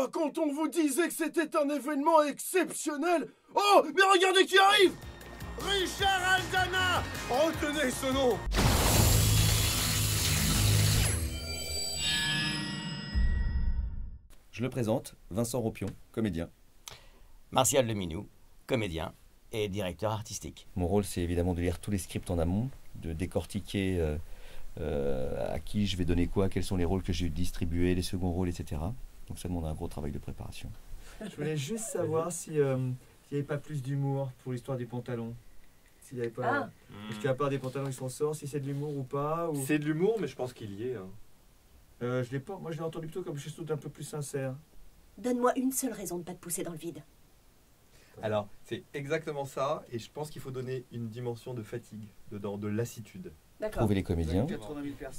Oh, quand on vous disait que c'était un événement exceptionnel. Oh, mais regardez qui arrive! Richard Aldana! Retenez ce nom! Je le présente, Vincent Ropion, comédien. Martial Leminou, comédien et directeur artistique. Mon rôle, c'est évidemment de lire tous les scripts en amont, de décortiquer à qui je vais donner quoi, quels sont les rôles que j'ai distribués, les seconds rôles, etc. Donc ça demande un gros travail de préparation. Je voulais juste savoir s'il n'y avait pas plus d'humour pour l'histoire des pantalons. S'il n'y avait pas... Parce qu'à part des pantalons, ils s'en sortent, si c'est de l'humour ou pas. Ou... C'est de l'humour, mais je pense qu'il y est. Hein. Je l'ai pas. Moi, je l'ai entendu plutôt comme quelque chose d'un peu plus sincère. Donne-moi une seule raison de ne pas te pousser dans le vide. Alors, c'est exactement ça, et je pense qu'il faut donner une dimension de fatigue dedans, de lassitude. Trouver les comédiens,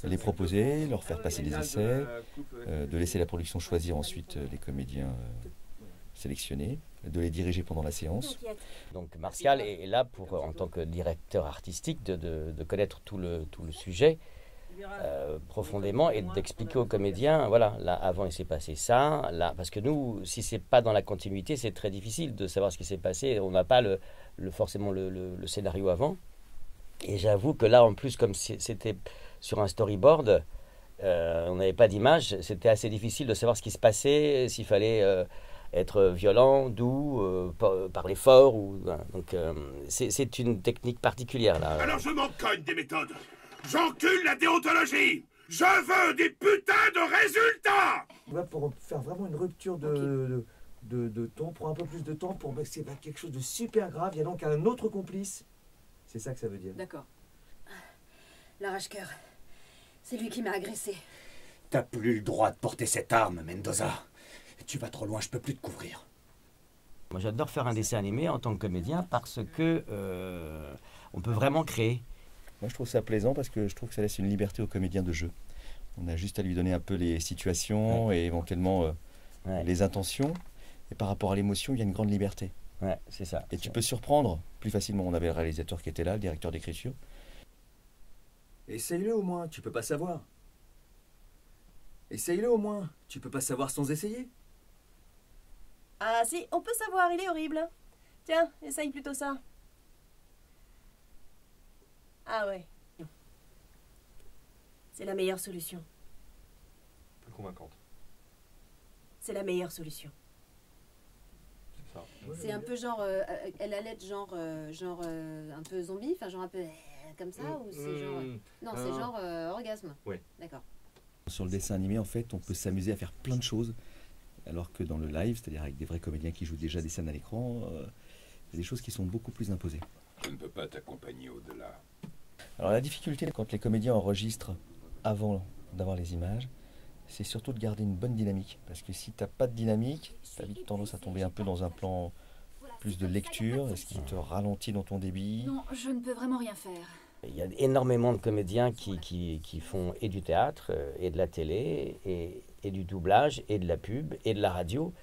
les proposer, leur faire passer des essais, de laisser la production choisir ensuite les comédiens sélectionnés, de les diriger pendant la séance. Donc Martial est là pour, en tant que directeur artistique, de connaître tout le sujet profondément et d'expliquer aux comédiens, voilà, là avant il s'est passé ça, là, parce que nous, si c'est pas dans la continuité, c'est très difficile de savoir ce qui s'est passé, on n'a pas forcément le scénario avant. Et j'avoue que là, en plus, comme c'était sur un storyboard, on n'avait pas d'image, c'était assez difficile de savoir ce qui se passait, s'il fallait être violent, doux, parler fort. Donc, c'est une technique particulière, là. Alors je m'en cogne des méthodes. J'encule la déontologie. Je veux des putains de résultats. On va pour faire vraiment une rupture de ton, pour un peu plus de temps, pour que c'est quelque chose de super grave. Il y a donc un autre complice. C'est ça que ça veut dire. D'accord. L'arrache-cœur. C'est lui qui m'a agressé. T'as plus le droit de porter cette arme, Mendoza. Tu vas trop loin, je peux plus te couvrir. Moi, j'adore faire un dessin animé en tant que comédien parce que on peut vraiment créer. Moi, je trouve ça plaisant parce que je trouve que ça laisse une liberté aux comédiens de jeu. On a juste à lui donner un peu les situations et éventuellement les intentions. Et par rapport à l'émotion, il y a une grande liberté. Ouais, c'est ça. Et tu peux surprendre plus facilement. On avait le réalisateur qui était là, le directeur d'écriture. Essaye-le au moins, tu peux pas savoir. Essaye-le au moins, tu peux pas savoir sans essayer. Ah si, on peut savoir, il est horrible. Tiens, essaye plutôt ça. Ah ouais. C'est la meilleure solution. Plus convaincante. C'est la meilleure solution. C'est ça. C'est un peu genre, elle allait être genre un peu zombie, enfin genre un peu comme ça, ou c'est genre... Non, c'est genre orgasme. Oui. D'accord. Sur le dessin animé, en fait, on peut s'amuser à faire plein de choses, alors que dans le live, c'est-à-dire avec des vrais comédiens qui jouent déjà des scènes à l'écran, il y a des choses qui sont beaucoup plus imposées. Je ne peux pas t'accompagner au-delà. Alors la difficulté, quand les comédiens enregistrent avant d'avoir les images, c'est surtout de garder une bonne dynamique. Parce que si tu n'as pas de dynamique, tu as vite tendance à tomber un peu dans un plan plus de lecture, ce qui te ralentit dans ton débit. Non, je ne peux vraiment rien faire. Il y a énormément de comédiens qui font et du théâtre, et de la télé, et du doublage, et de la pub, et de la radio.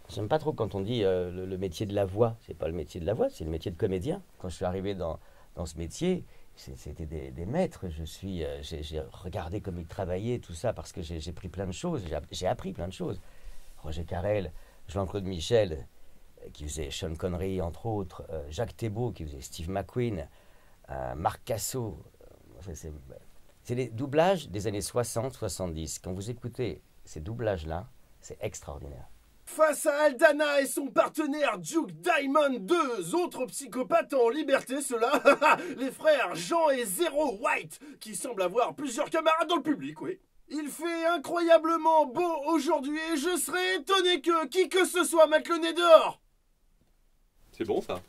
J'aime pas trop quand on dit le métier de la voix. C'est pas le métier de la voix, c'est le métier de comédien. Quand je suis arrivé dans ce métier, c'était des maîtres. J'ai regardé comme ils travaillaient, tout ça, parce que j'ai pris plein de choses. J'ai appris plein de choses. Roger Carrel, Jean-Claude Michel, qui faisait Sean Connery, entre autres. Jacques Thébault, qui faisait Steve McQueen. Marc Cassot. C'est les doublages des années 60-70. Quand vous écoutez ces doublages-là, c'est extraordinaire. Face à Aldana et son partenaire Duke Diamond, deux autres psychopathes en liberté, ceux-là, les frères Jean et Zero White, qui semblent avoir plusieurs camarades dans le public, oui. Il fait incroyablement beau aujourd'hui et je serais étonné que qui que ce soit mette le nez dehors. C'est bon ça.